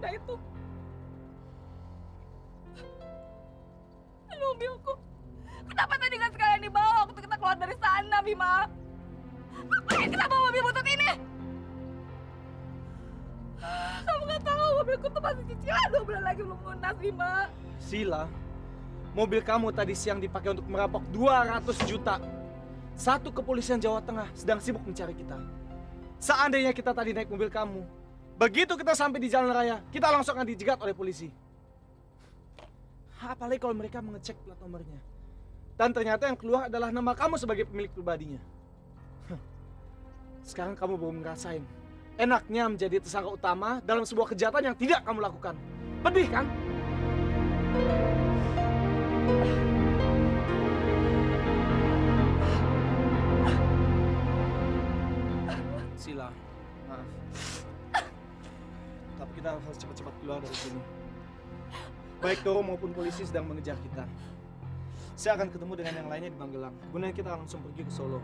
Sila itu. Mobilku. Kenapa tadi nggak sekalian dibawa waktu kita keluar dari sana, Bima? Ngapain kita bawa mobil butut ini? Kamu nggak tahu mobilku tuh masih cicilan 2 bulan lagi belum lunas, Bima. Sila, mobil kamu tadi siang dipakai untuk merampok 200 juta. Satu kepolisian Jawa Tengah sedang sibuk mencari kita. Seandainya kita tadi naik mobil kamu, begitu kita sampai di jalan raya, kita langsung akan dijegat oleh polisi. Apalagi kalau mereka mengecek plat nomornya. Dan ternyata yang keluar adalah nama kamu sebagai pemilik pribadinya. Sekarang kamu baru ngerasain enaknya menjadi tersangka utama dalam sebuah kejahatan yang tidak kamu lakukan. Pedih kan? Sila, maaf. Tapi kita harus cepat-cepat keluar dari sini. Baik Toro maupun polisi sedang mengejar kita. Saya akan ketemu dengan yang lainnya di Magelang. Kemudian kita langsung pergi ke Solo.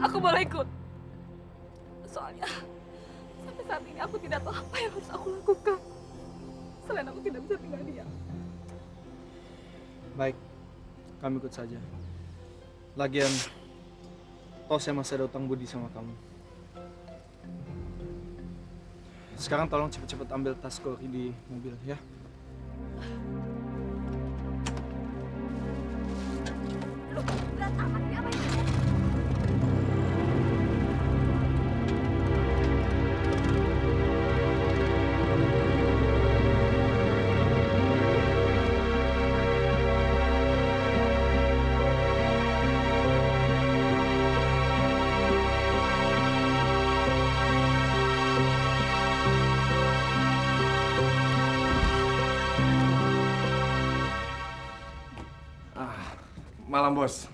Aku boleh ikut. Soalnya sampai saat ini aku tidak tahu apa yang harus aku lakukan. Selain aku tidak bisa tinggal diam. Baik, kami ikut saja. Lagian, toh saya masih ada utang budi sama kamu. Sekarang tolong cepet-cepet ambil tas Kori di mobil, ya. Loh, berat amat ya, apa ini? Malam, Bos.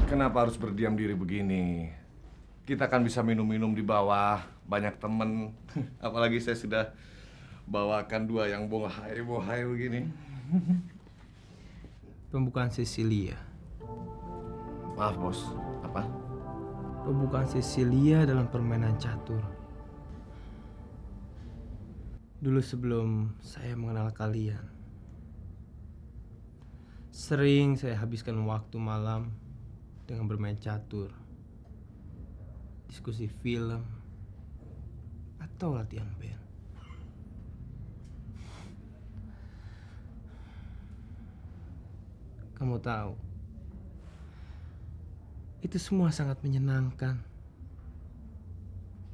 Kenapa harus berdiam diri begini? Kita kan bisa minum-minum di bawah, banyak temen. Apalagi saya sudah bawakan 2 yang bohai begini. Pembukaan Cecilia. Maaf, Bos. Apa? Pembukaan Cecilia dalam permainan catur. Dulu sebelum saya mengenal kalian, sering saya habiskan waktu malam dengan bermain catur, diskusi film, atau latihan band. Kamu tahu, itu semua sangat menyenangkan,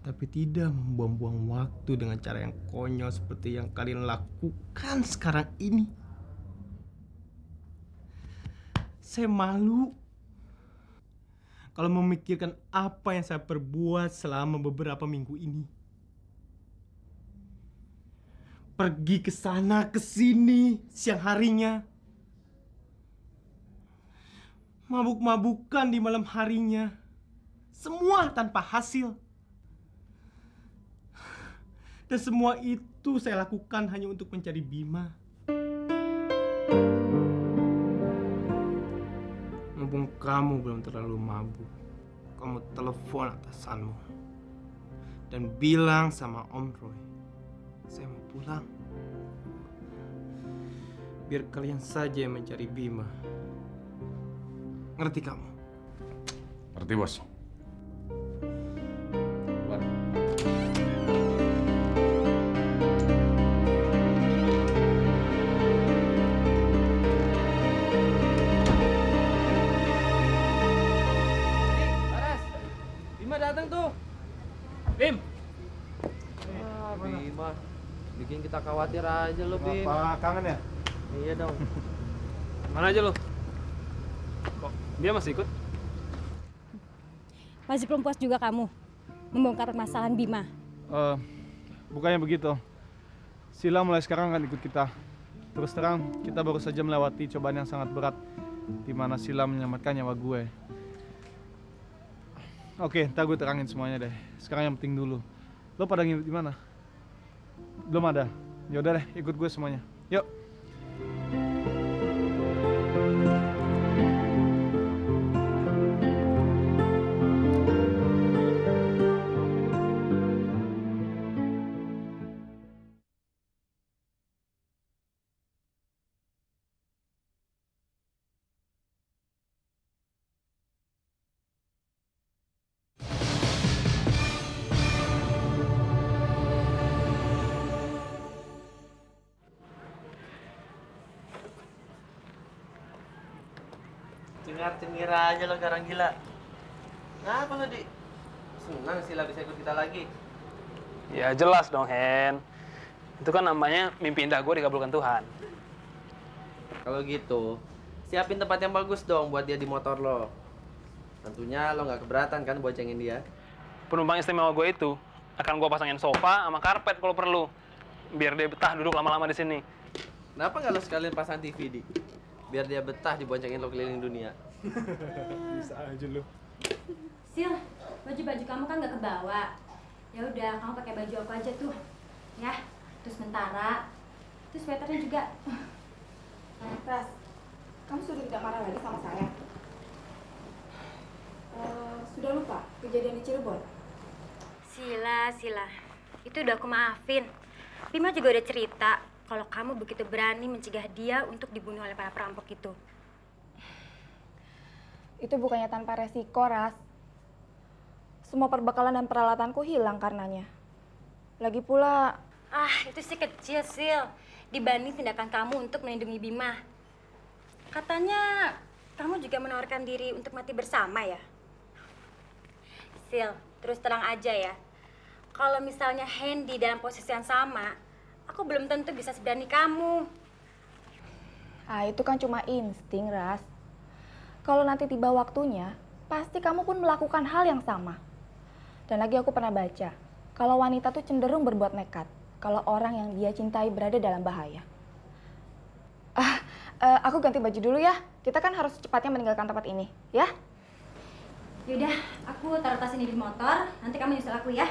tapi tidak membuang-buang waktu dengan cara yang konyol seperti yang kalian lakukan sekarang ini. Saya malu kalau memikirkan apa yang saya perbuat selama beberapa minggu ini. Pergi ke sana ke sini siang harinya. Mabuk-mabukan di malam harinya. Semua tanpa hasil. Dan semua itu saya lakukan hanya untuk mencari Bima. Mumpung kamu belum terlalu mabuk, kamu telepon atasanmu dan bilang sama Om Roy, saya mau pulang. Biar kalian saja yang mencari Bima. Ngerti kamu? Ngerti, Bos. Datang tuh. Bim. Bima. Bikin kita khawatir aja lo, Bim. Apa, kangen ya? Iya dong. Mana aja lo? Kok dia masih ikut? Masih belum puas juga kamu membongkar permasalahan Bima? Bukannya begitu. Sila mulai sekarang akan ikut kita. Terus terang, kita baru saja melewati cobaan yang sangat berat, di mana Sila menyelamatkan nyawa gue. Oke, ntar gue terangin semuanya deh. Sekarang yang penting dulu. Lo pada nginep di mana? Belum ada. Yaudah deh, ikut gue semuanya. Yuk. Cengar-cengir aja lo garang gila. Ngapa lo, Di? Senang Sila bisa ikut kita lagi. Ya jelas dong, Hen. Itu kan namanya mimpi indah gue dikabulkan Tuhan. Kalau gitu, siapin tempat yang bagus dong buat dia di motor lo. Tentunya lo nggak keberatan kan boncengin dia? Penumpang istimewa gue itu akan gue pasangin sofa sama karpet kalau perlu. Biar dia betah duduk lama-lama di sini. Kenapa nggak lo sekalian pasang TV, Di? Biar dia betah diboncengin lo keliling dunia. Bisa aja lu. Sil, baju-baju kamu kan nggak kebawa. Ya udah, kamu pakai baju aku aja tuh, ya. Terus sementara, terus sweaternya juga. Ras, kamu sudah tidak marah lagi sama saya? Sudah lupa kejadian di Cirebon? Sila, itu udah aku maafin. Bima juga udah cerita kalau kamu begitu berani mencegah dia untuk dibunuh oleh para perampok itu. Itu bukannya tanpa resiko, Ras. Semua perbekalan dan peralatanku hilang karenanya. Lagi pula... Itu sih kecil, Sil. Dibanding tindakan kamu untuk melindungi Bima. Katanya kamu juga menawarkan diri untuk mati bersama ya? Sil, terus terang aja ya. Kalau misalnya Hendy dalam posisi yang sama, aku belum tentu bisa seberani kamu. Itu kan cuma insting, Ras. Kalau nanti tiba waktunya, pasti kamu pun melakukan hal yang sama. Dan lagi aku pernah baca, kalau wanita tuh cenderung berbuat nekat kalau orang yang dia cintai berada dalam bahaya. Aku ganti baju dulu ya. Kita kan harus secepatnya meninggalkan tempat ini, ya? Yaudah, aku taruh tas ini di motor, nanti kamu nyusul aku ya.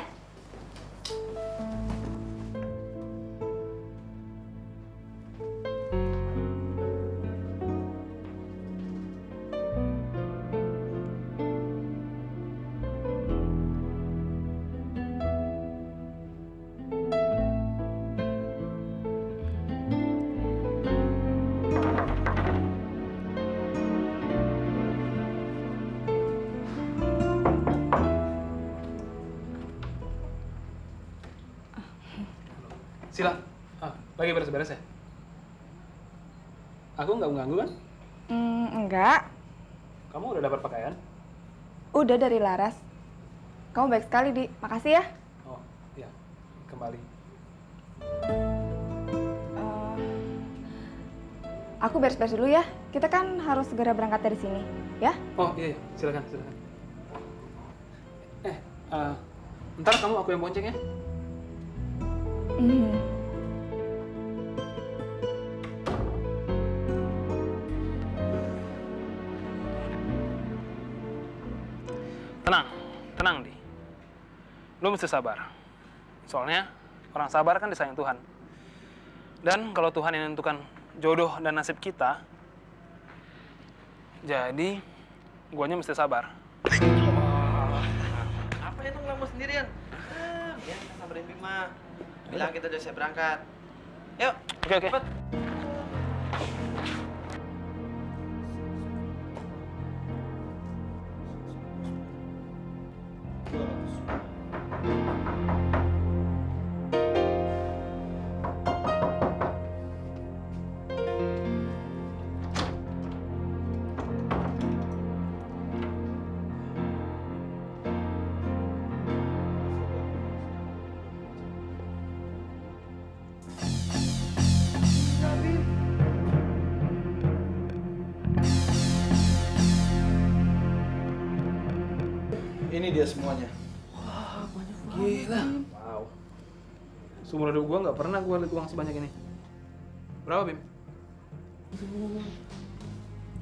Sila, lagi beres-beres ya? Aku nggak mengganggu kan? Enggak. Kamu udah dapat pakaian? Udah dari Laras. Kamu baik sekali, Di. Makasih ya. Oh, iya. Kembali. Aku beres-beres dulu ya. Kita kan harus segera berangkat dari sini, ya? Oh, iya. Silakan. Ntar kamu aku yang bonceng ya? Tenang, Di. Lu mesti sabar. Soalnya orang sabar kan disayang Tuhan. Dan kalau Tuhan yang menentukan jodoh dan nasib kita, jadi guanya mesti sabar. Apa itu ngelamun sendirian? Ya, sabarin Bima. Bilang kita udah siap berangkat. Yuk. Oke. Cepet. Ini dia semuanya. Gila. Wow. Seumur hidup gua nggak pernah gua lihat uang sebanyak ini. Berapa, Bim?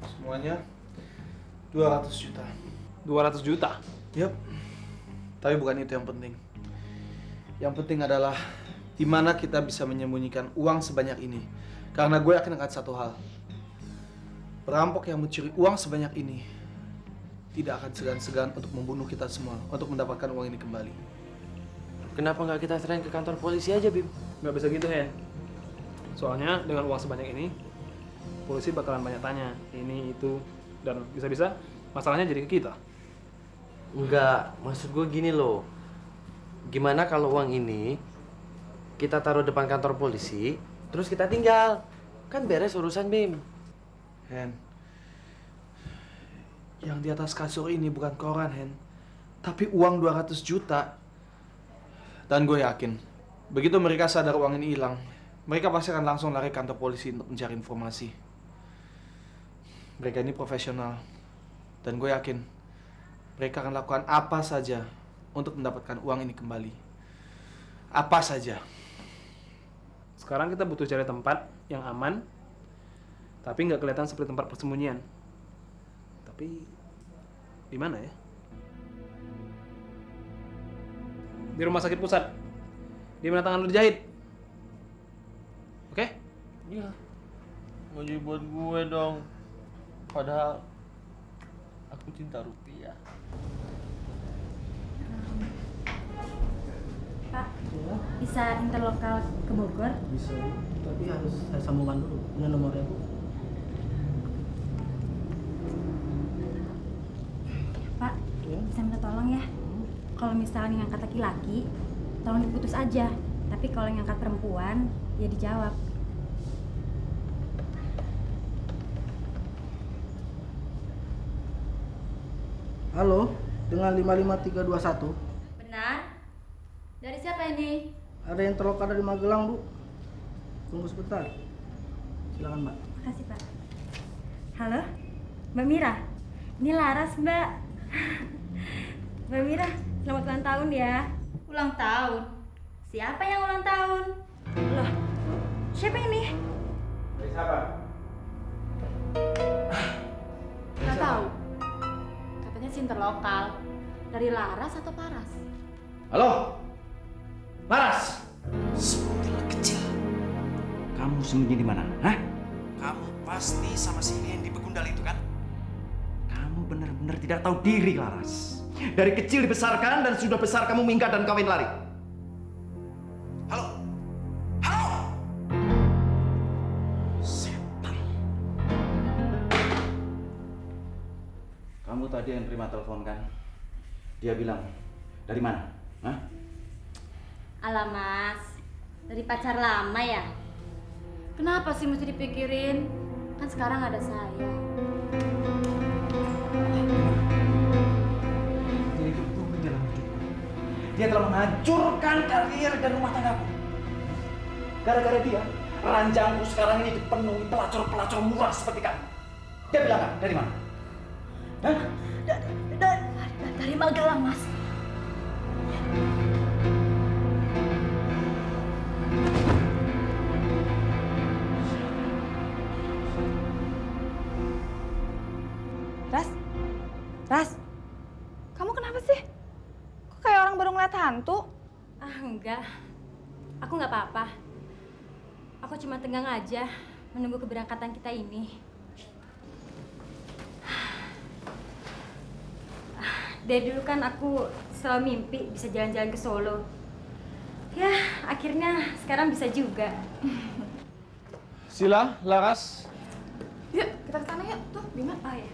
Semuanya 200 juta. 200 juta? Yap. Tapi bukan itu yang penting. Yang penting adalah di mana kita bisa menyembunyikan uang sebanyak ini. Karena gue yakin akan satu hal. Perampok yang mencuri uang sebanyak ini tidak akan segan-segan untuk membunuh kita semua untuk mendapatkan uang ini kembali. Kenapa nggak kita serahin ke kantor polisi aja, Bim? Nggak bisa gitu, Hen. Soalnya dengan uang sebanyak ini, polisi bakalan banyak tanya ini, itu, dan bisa-bisa masalahnya jadi ke kita. Enggak, maksud gue gini loh. Gimana kalau uang ini kita taruh depan kantor polisi, terus kita tinggal? Kan beres urusan, Bim. Hen, Yang di atas kasur ini bukan koran, Hen. Tapi uang 200 juta. Dan gue yakin, begitu mereka sadar uang ini hilang, mereka pasti akan langsung lari ke kantor polisi untuk mencari informasi. Mereka ini profesional. Dan gue yakin, mereka akan lakukan apa saja untuk mendapatkan uang ini kembali. Apa saja. Sekarang kita butuh cari tempat yang aman, tapi nggak kelihatan seperti tempat persembunyian. Tapi di mana ya? Di rumah sakit pusat. Di mana tangan lu dijahit? Oke? Iya. Mau jadi buat gue dong. Padahal aku cinta rupiah. Pak, bisa interlokal ke Bogor? Bisa, tapi harus saya sambungkan dulu dengan nomornya, Bu. Pak, bisa minta tolong ya? Kalau misalnya ngangkat laki-laki, tolong diputus aja. Tapi kalau yang ngangkat perempuan, ya dijawab. Halo, dengan 55321. Benar? Dari siapa ini? Ada yang terlokal dari Magelang, Bu. Tunggu sebentar. Silakan, Mbak. Makasih, Pak. Halo? Mbak Mira? Ini Laras, Mbak. Mbak Mira, selamat ulang tahun ya. Ulang tahun? Siapa yang ulang tahun? Loh, siapa ini? Dari siapa? Nggak tahu. Katanya si interlokal. Dari Laras atau Paras? Halo? Laras! Sebotol kecil. Kamu sembunyi di mana? Hah? Kamu pasti sama si Hendy begundal itu kan? Kamu benar-benar tidak tahu diri, Laras. Dari kecil dibesarkan dan sudah besar kamu minggat dan kawin lari. Halo? Halo? Setan. Kamu tadi yang terima telepon kan? Dia bilang, dari mana? Hah? Alah Mas, dari pacar lama ya? Kenapa sih mesti dipikirin? Kan sekarang ada saya. Dia itu turun dalam hidupku. Dia telah menghancurkan karir dan rumah tanggaku. Gara-gara dia, ranjangku sekarang ini dipenuhi pelacur-pelacur murah seperti kamu. Dia bilang kan, dari mana? Hah? Dari Magelang, Mas. Ras, kamu kenapa sih? Kok kayak orang baru ngeliat hantu? Ah, enggak. Aku nggak apa-apa. Aku cuma tegang aja menunggu keberangkatan kita ini. Dari dulu kan aku selalu mimpi bisa jalan-jalan ke Solo. Ya, akhirnya sekarang bisa juga. Sila, Laras. Yuk, kita ke sana yuk. Tuh, Bima. Oh ya.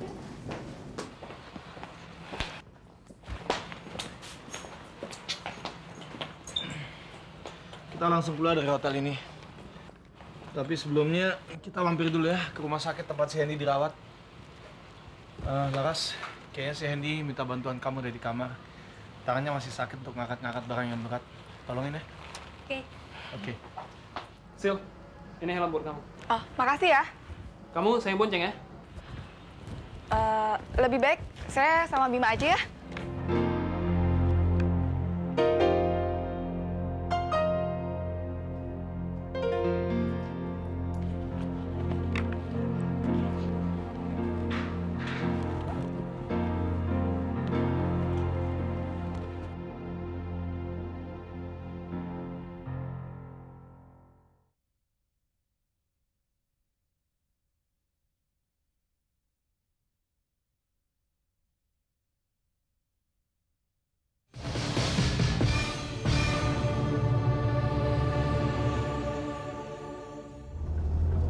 Kita langsung keluar dari hotel ini. Tapi sebelumnya kita mampir dulu ya ke rumah sakit tempat si Hendy dirawat. Laras, kayaknya si Hendy minta bantuan kamu dari kamar. Tangannya masih sakit untuk ngangkat-ngangkat barang yang berat. Tolongin ya. Oke. Oke. Sil, ini helm buat kamu. Oh, makasih ya. Kamu saya bonceng ya? Lebih baik saya sama Bima aja ya.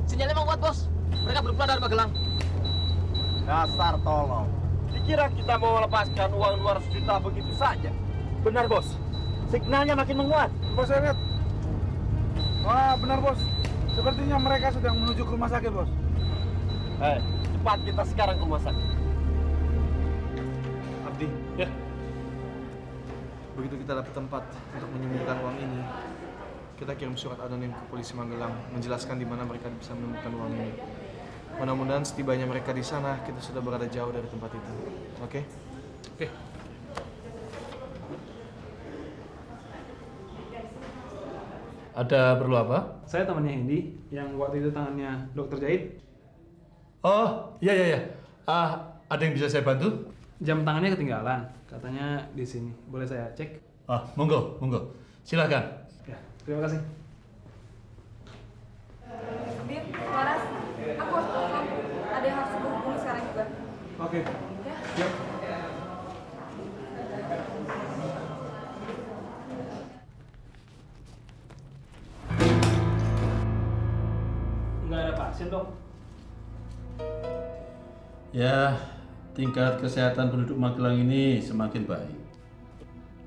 Sinyalnya mau kuat, Bos. Mereka belum keluar dari Magelang. Dasar tolong. Dikira kita mau melepaskan uang 200 juta begitu saja. Benar, Bos. Signalnya makin menguat. Bos, saya lihat. Wah, benar, Bos. Sepertinya mereka sedang menuju ke rumah sakit, Bos. Cepat kita sekarang ke rumah sakit. begitu kita dapat tempat untuk menyembunyikan uang ini, kita kirim surat anonim ke polisi Magelang menjelaskan di mana mereka bisa menemukan uang ini. Mudah-mudahan setibanya mereka di sana, kita sudah berada jauh dari tempat itu. Oke? Oke. Ada perlu apa? Saya temannya Hendy yang waktu itu tangannya dokter jahit. Oh, iya. Ada yang bisa saya bantu? Jam tangannya ketinggalan. Katanya di sini. Boleh saya cek? Monggo. Silakan. Ya, terima kasih. Bim, Laras, aku harus telepon. Ada yang harus aku hubungi sekarang juga. Oke. Ya? Yuk. Nggak ada pasien, Dok. Ya, tingkat kesehatan penduduk Magelang ini semakin baik.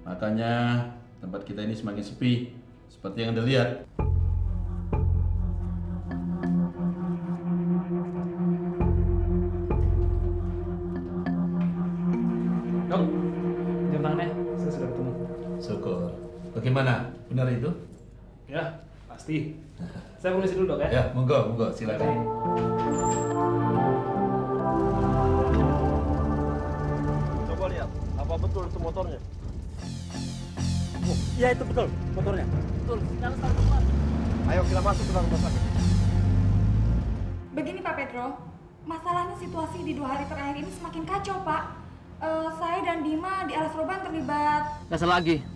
Makanya tempat kita ini semakin sepi, seperti yang Anda lihat. Dok, jam tangannya saya sudah ketemu. Syukur. Bagaimana? Benar itu? Ya, pasti. Saya permisi dulu, Dok, ya? Ya, monggo, silakan. Coba lihat, apa betul itu motornya? Oh, iya itu betul, motornya. Betul, jangan tahu keluar. Ayo kita masuk ke dalam rumah sakit. Begini Pak Pedro, masalahnya situasi di 2 hari terakhir ini semakin kacau Pak. Saya dan Bima di Alas Roban terlibat. Nggak salah lagi.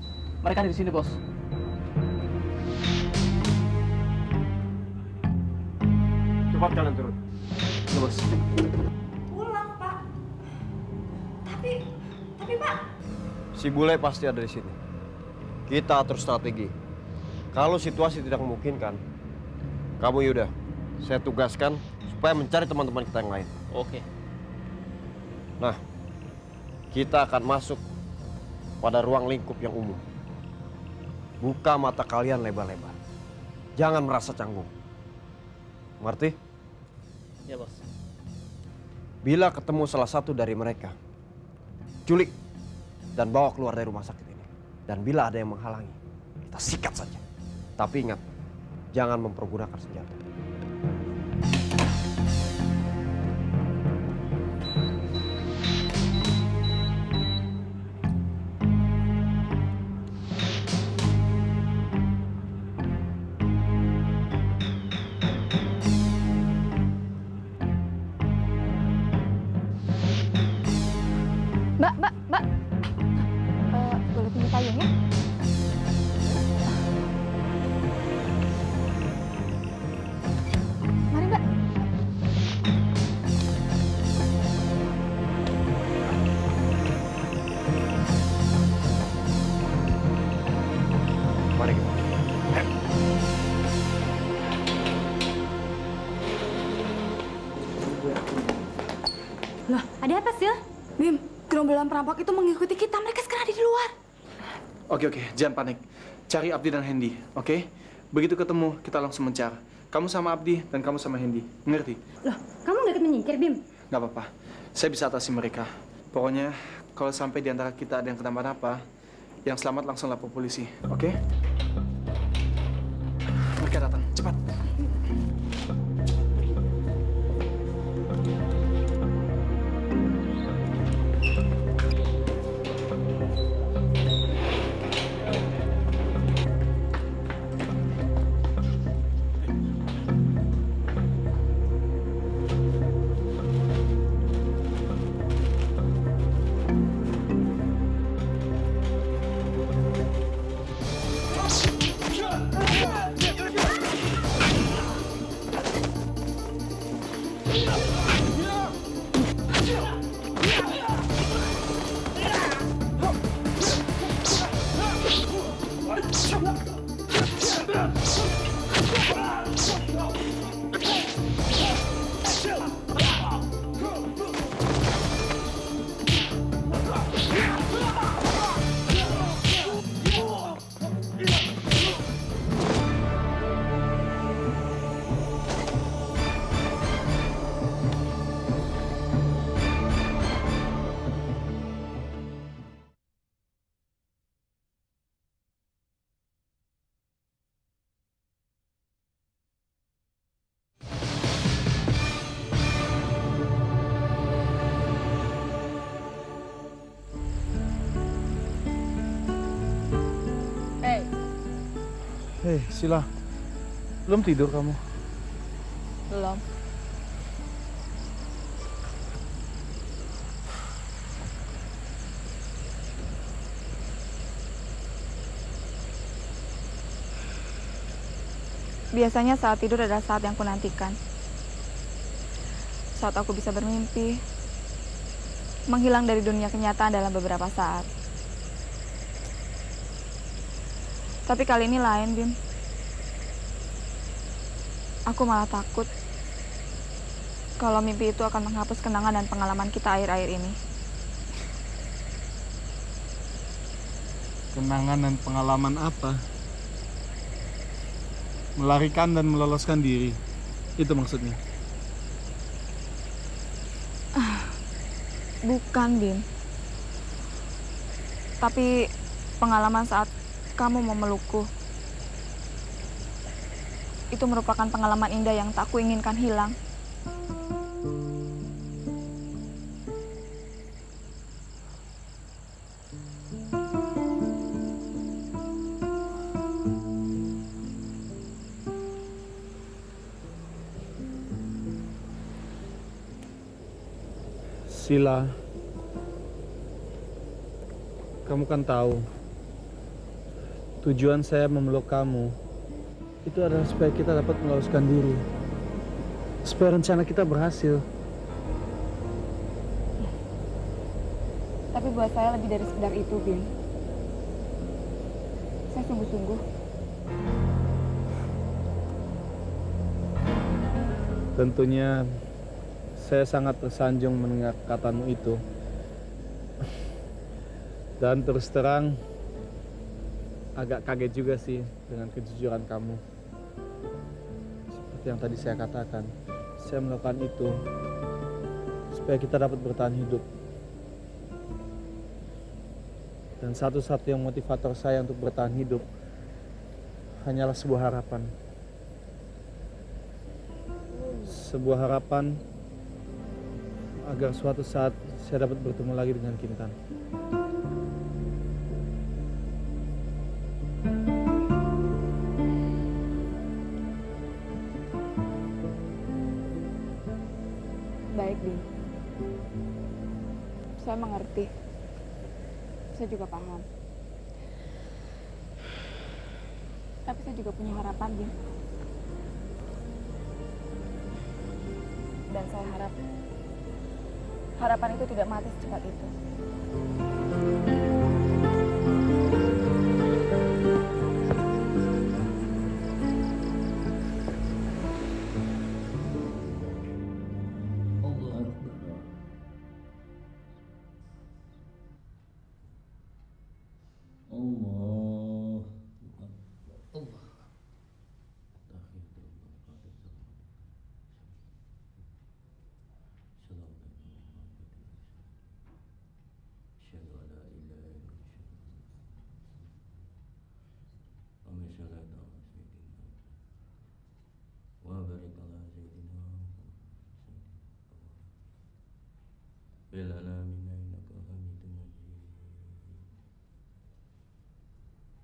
Mereka di sini, Bos. Cepat kalian turun. Bos. Pulang Pak. Tapi Pak. Si bule pasti ada di sini. Kita atur strategi. Kalau situasi tidak memungkinkan, kamu Yuda, saya tugaskan supaya mencari teman-teman kita yang lain. Oke. Nah, kita akan masuk pada ruang lingkup yang umum. Buka mata kalian lebar-lebar. Jangan merasa canggung. Mengerti? Ya, Bos. Bila ketemu salah satu dari mereka, culik dan bawa keluar dari rumah sakit ini. Dan bila ada yang menghalangi, kita sikat saja. Tapi ingat, jangan mempergunakan senjata. Mbak. Boleh pinjam payungnya? Mari Mbak. Mari kita. Loh, ada apa sih? Bim, gerombolan perampok itu mengikuti kita. Mereka sekarang ada di luar. Oke, jangan panik. Cari Abdi dan Hendy, oke? Begitu ketemu, kita langsung mencar. Kamu sama Abdi dan kamu sama Hendy, mengerti? Loh, kamu nggak ikut menyingkir, Bim? Nggak apa-apa, saya bisa atasi mereka. Pokoknya, kalau sampai di antara kita ada yang kenapa-napa, yang selamat langsung lapor polisi, oke? Mereka datang, cepat. Sila. Belum tidur kamu? Belum. Biasanya saat tidur adalah saat yang kunantikan. Saat aku bisa bermimpi, menghilang dari dunia kenyataan dalam beberapa saat. Tapi kali ini lain, Bim. Aku malah takut kalau mimpi itu akan menghapus kenangan dan pengalaman kita akhir-akhir ini. Kenangan dan pengalaman apa? Melarikan dan meloloskan diri. Itu maksudnya. Bukan, Bim. Tapi pengalaman saat kamu memelukku. Itu merupakan pengalaman indah yang tak kuinginkan hilang. Sila, kamu kan tahu, tujuan saya memeluk kamu itu adalah supaya kita dapat meloloskan diri, supaya rencana kita berhasil. Tapi buat saya lebih dari sekedar itu, Bim. Saya sungguh-sungguh. Tentunya saya sangat tersanjung mendengar katamu itu. Dan terus terang, agak kaget juga sih dengan kejujuran kamu. Seperti yang tadi saya katakan, saya melakukan itu supaya kita dapat bertahan hidup. Dan satu-satunya motivator saya untuk bertahan hidup hanyalah sebuah harapan. Sebuah harapan agar suatu saat saya dapat bertemu lagi dengan Kintan. Baik, Bim. Saya mengerti. Saya juga paham. Tapi saya juga punya harapan, Bim. Dan saya harap harapan itu tidak mati secepat itu.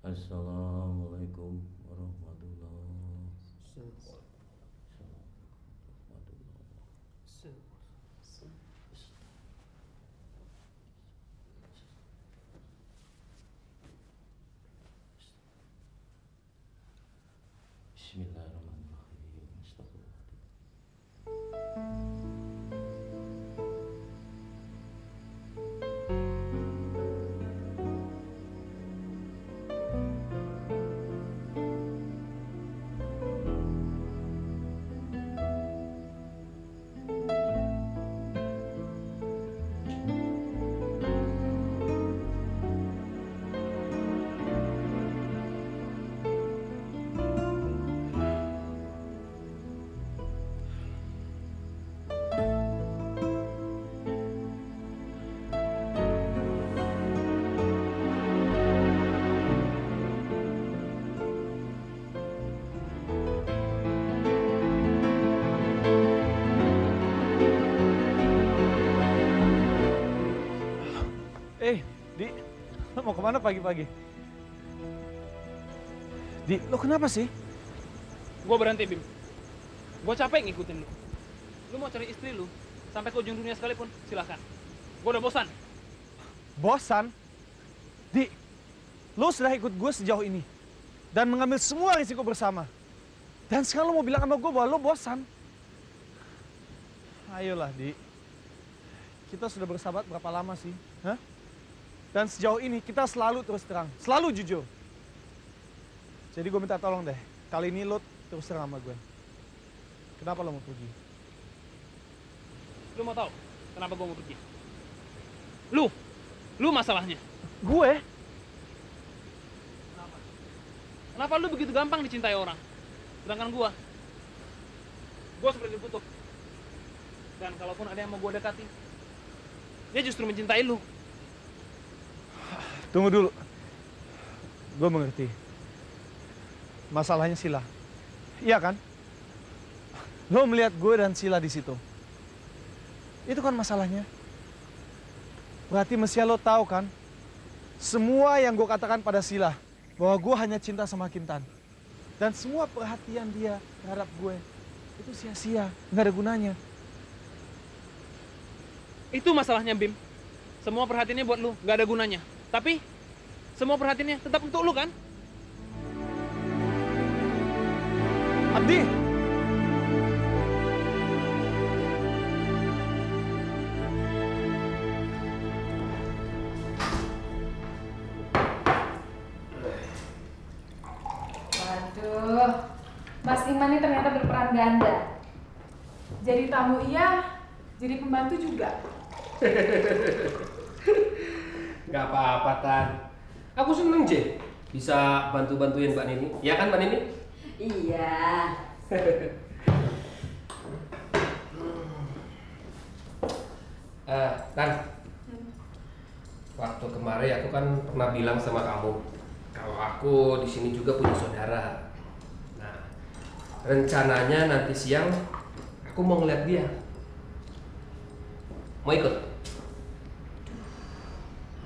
Assalamualaikum warahmatullahi wabarakatuh. Bismillahirrahmanirrahim. Astagfirullahaladzim. Di, lo mau kemana pagi-pagi? Di, lo kenapa sih? Gue berhenti, Bim. Gue capek ngikutin lu. Lu mau cari istri lu, sampai ke ujung dunia sekalipun, silahkan. Gue udah bosan. Bosan? Di, lo sudah ikut gue sejauh ini. Dan mengambil semua risiko bersama. Dan sekarang lo mau bilang sama gue bahwa lo bosan? Ayolah, Di. Kita sudah bersahabat berapa lama sih? Hah? Dan sejauh ini kita selalu terus terang, selalu jujur. Jadi gue minta tolong deh, kali ini lo terus terang sama gue. Kenapa lo mau pergi? Lu mau tahu kenapa gue mau pergi? Lu masalahnya. Gue? Kenapa lu begitu gampang dicintai orang? Sedangkan gue seperti dikutuk. Dan kalaupun ada yang mau gue dekati, dia justru mencintai lu. Tunggu dulu. Gue mengerti. Masalahnya Sila. Iya kan? Lo melihat gue dan Sila di situ. Itu kan masalahnya. Berarti mestinya lo tahu kan? Semua yang gue katakan pada Sila. Bahwa gue hanya cinta sama Kintan. Dan semua perhatian dia terhadap gue. Itu sia-sia. Nggak ada gunanya. Itu masalahnya, Bim. Semua perhatiannya buat lu, nggak ada gunanya. Tapi, semua perhatiannya tetap untuk lu, kan? Abdi! Waduh, Mas Iman ini ternyata berperan ganda. Jadi tamu iya, jadi pembantu juga. Gak apa-apa, Tan. Aku seneng, Je. Bisa bantu-bantuin Mbak Nini. Ya kan, Mbak Nini? Iya. Tan. Waktu kemarin aku kan pernah bilang sama kamu kalau aku di sini juga punya saudara. Nah, rencananya nanti siang aku mau ngeliat dia. Mau ikut?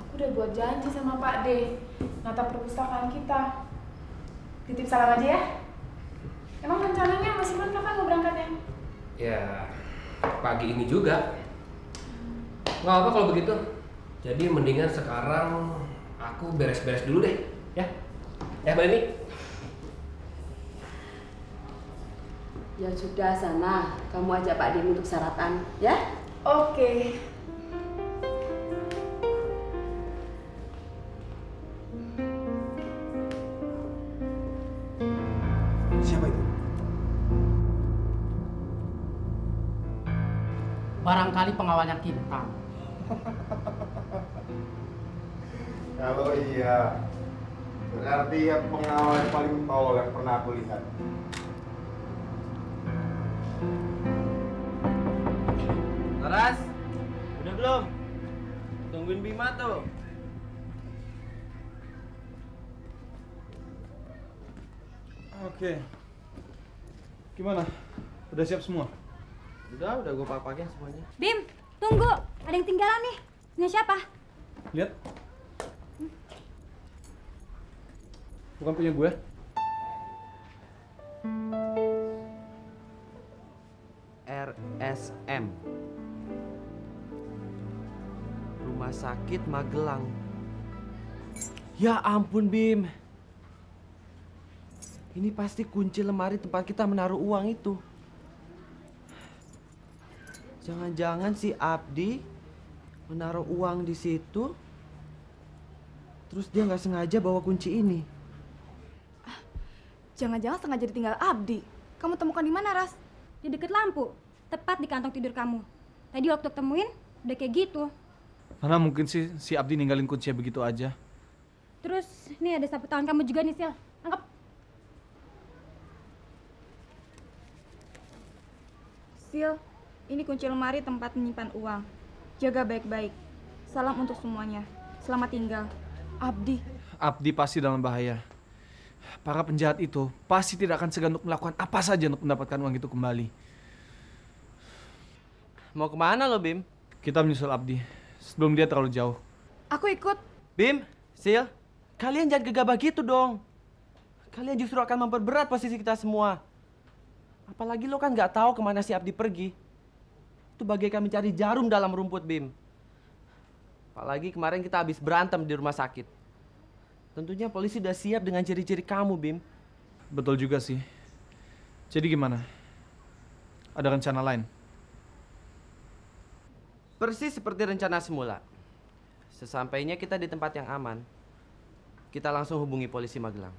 Aku udah buat janji sama Pak D, nata perpustakaan kita. Titip salam aja ya. Emang rencananya Mas Iman kapan mau berangkatnya? Ya, pagi ini juga. Nggak apa kalau begitu. Jadi mendingan sekarang aku beres-beres dulu deh, ya. Ya, Mbak Nini. Ya sudah sana, kamu ajak Pak Dim untuk sarapan, ya? Oke. Siapa itu? Barangkali pengawalnya Kintan. Kalau iya, berarti ya pengawal yang paling tolol yang pernah aku lihat. Laras, udah belum? Tungguin Bima tuh. Oke. Gimana? Udah siap semua? Udah gue pakai semuanya. Bim, tunggu. Ada yang tinggalan nih. Punya siapa? Lihat. Bukan punya gue. RSM Rumah Sakit Magelang. Ya ampun, Bim. Ini pasti kunci lemari tempat kita menaruh uang itu. Jangan-jangan si Abdi menaruh uang di situ, terus dia nggak sengaja bawa kunci ini. Jangan-jangan sengaja ditinggal Abdi. Kamu temukan di mana, Ras? Di dekat lampu, tepat di kantong tidur kamu. Tadi waktu ketemuin, udah kayak gitu. Mana mungkin sih si Abdi ninggalin kuncinya begitu aja? Terus, nih ada sapu tangan kamu juga nih, Sil. Angkat. Sil, ini kunci lemari tempat menyimpan uang. Jaga baik-baik. Salam untuk semuanya. Selamat tinggal. Abdi. Abdi pasti dalam bahaya. Para penjahat itu pasti tidak akan segan untuk melakukan apa saja untuk mendapatkan uang itu kembali. Mau kemana lo, Bim? Kita menyusul Abdi sebelum dia terlalu jauh. Aku ikut. Bim, Sil, kalian jangan gegabah gitu dong. kalian justru akan memperberat posisi kita semua. Apalagi lo kan nggak tahu kemana si Abdi pergi. Itu bagaikan mencari jarum dalam rumput, Bim. Apalagi kemarin kita habis berantem di rumah sakit. Tentunya polisi udah siap dengan ciri-ciri kamu, Bim. Betul juga sih. Jadi gimana? Ada rencana lain? Persis seperti rencana semula. Sesampainya kita di tempat yang aman, kita langsung hubungi polisi Magelang.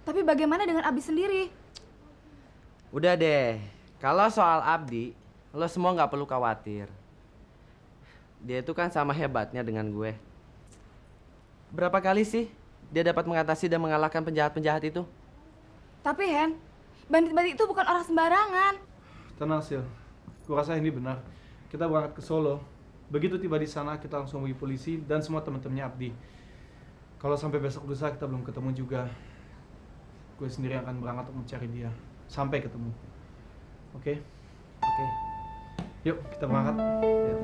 Tapi bagaimana dengan Abdi sendiri? Udah deh, kalau soal Abdi, lo semua nggak perlu khawatir. Dia itu kan sama hebatnya dengan gue. Berapa kali sih dia dapat mengatasi dan mengalahkan penjahat-penjahat itu? Tapi Hen, bandit-bandit itu bukan orang sembarangan. Tenang Sil, gue rasa ini benar. Kita berangkat ke Solo. Begitu tiba di sana kita langsung hubungi polisi dan semua teman-temannya Abdi. Kalau sampai besok lusa kita belum ketemu juga, gue sendiri akan berangkat untuk mencari dia sampai ketemu. Oke? Oke. Yuk kita berangkat. Yuk.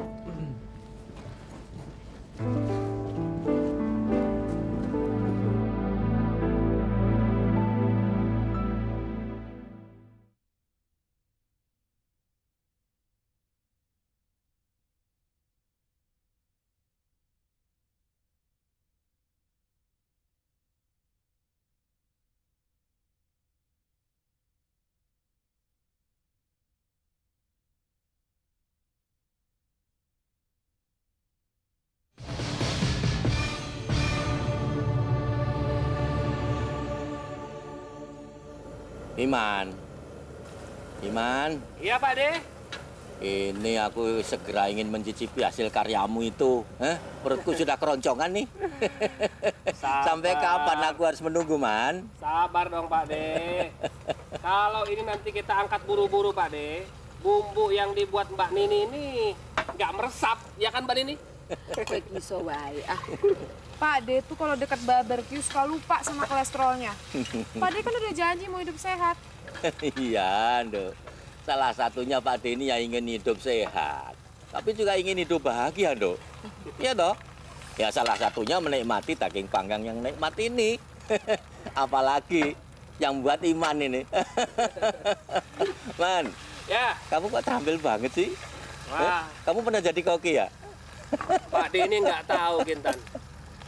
Iman. Iya Pak De. Ini aku segera ingin mencicipi hasil karyamu itu. Perutku sudah keroncongan nih. Sampai kapan aku harus menunggu, Man? Sabar dong Pak De. Kalau ini nanti kita angkat buru-buru Pak De, bumbu yang dibuat Mbak Nini ini nggak meresap, ya kan Mbak Nini? Bisa wae. Pak De tuh kalau dekat barbecue suka lupa sama kolesterolnya. Pak De kan udah janji mau hidup sehat. Iya, Nduk. Salah satunya Pak Denny yang ingin hidup sehat. Tapi juga ingin hidup bahagia, Nduk. Iya toh? Ya salah satunya menikmati daging panggang yang nikmat ini. Apalagi yang buat Iman ini. Man, ya. Kamu kok tampil banget sih? Wah. Kamu pernah jadi koki ya? Pak De ini nggak tahu, Gintan.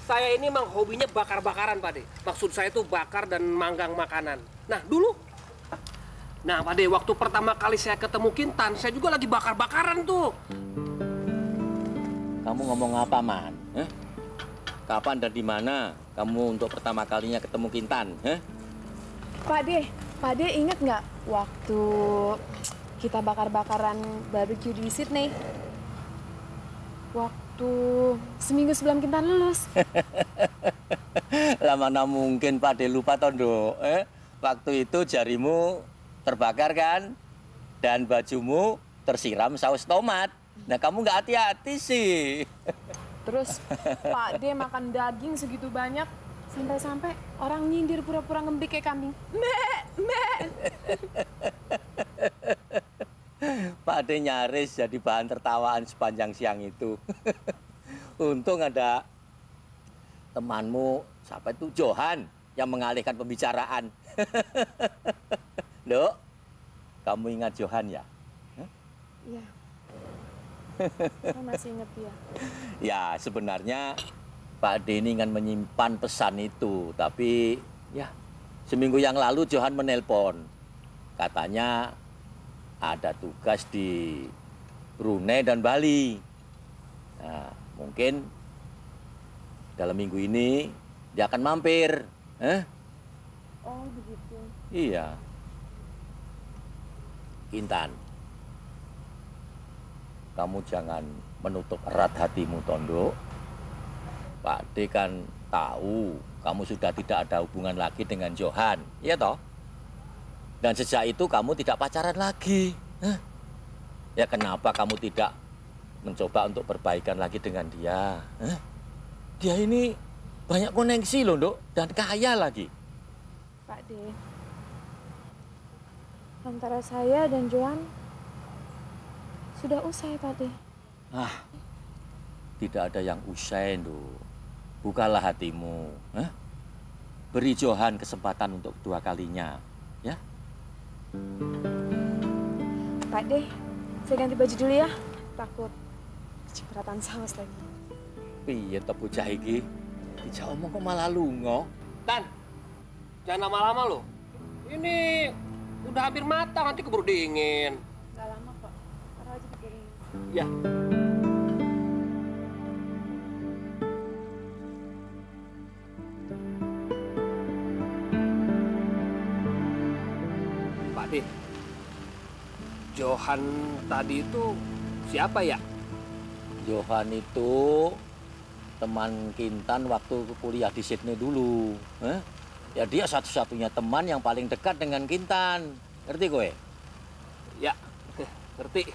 Saya ini emang hobinya bakar-bakaran, Pak De. Maksud saya itu bakar dan manggang makanan. Nah, dulu. Nah, Pak De, waktu pertama kali saya ketemu Kintan, saya juga lagi bakar-bakaran tuh. Kamu ngomong apa, Man? Kapan dan di mana kamu untuk pertama kalinya ketemu Kintan? Pak De inget nggak waktu kita bakar-bakaran barbecue di Sydney? Waktu seminggu sebelum Kintan lulus. Lah mana mungkin Pak De lupa toh, Nduk. Waktu itu jarimu terbakar kan? Dan bajumu tersiram saus tomat. Nah kamu nggak hati-hati sih. Terus Pak De makan daging segitu banyak, sampai-sampai orang nyindir pura-pura ngembik kayak kambing. Meh. Pak De nyaris jadi bahan tertawaan sepanjang siang itu. Untung ada temanmu, siapa itu, Johan, yang mengalihkan pembicaraan. Dok, kamu ingat Johan ya? Iya. Saya masih ingat dia. Ya, sebenarnya Pak De ini kan menyimpan pesan itu. Tapi ya, seminggu yang lalu Johan menelpon. Katanya ada tugas di Brunei dan Bali. Nah, mungkin dalam minggu ini dia akan mampir. Oh, begitu. Iya. Kintan, kamu jangan menutup erat hatimu, Tondo. Pak D kan tahu kamu sudah tidak ada hubungan lagi dengan Johan, iya toh? Dan sejak itu kamu tidak pacaran lagi. Ya kenapa kamu tidak mencoba untuk perbaikan lagi dengan dia? Dia ini banyak koneksi loh, Nduk, dan kaya lagi. Pak D, antara saya dan Johan sudah usai, Pak D. Tidak ada yang usai, Nduk. Bukalah hatimu. beri Johan kesempatan untuk kedua kalinya, ya? Pak De, saya ganti baju dulu ya. Takut cipratan saus lagi. Piye to bocah iki? Dijak omong kok malah lunga. Dan, jangan lama-lama lo. Ini udah hampir matang, nanti keburu dingin. Gak lama kok, taruh aja di piring. Ya. Pak De, Johan tadi itu siapa ya? Johan itu teman Kintan waktu kuliah di Sydney dulu. Ya dia satu-satunya teman yang paling dekat dengan Kintan. Ngerti kowe? Ya, ngerti.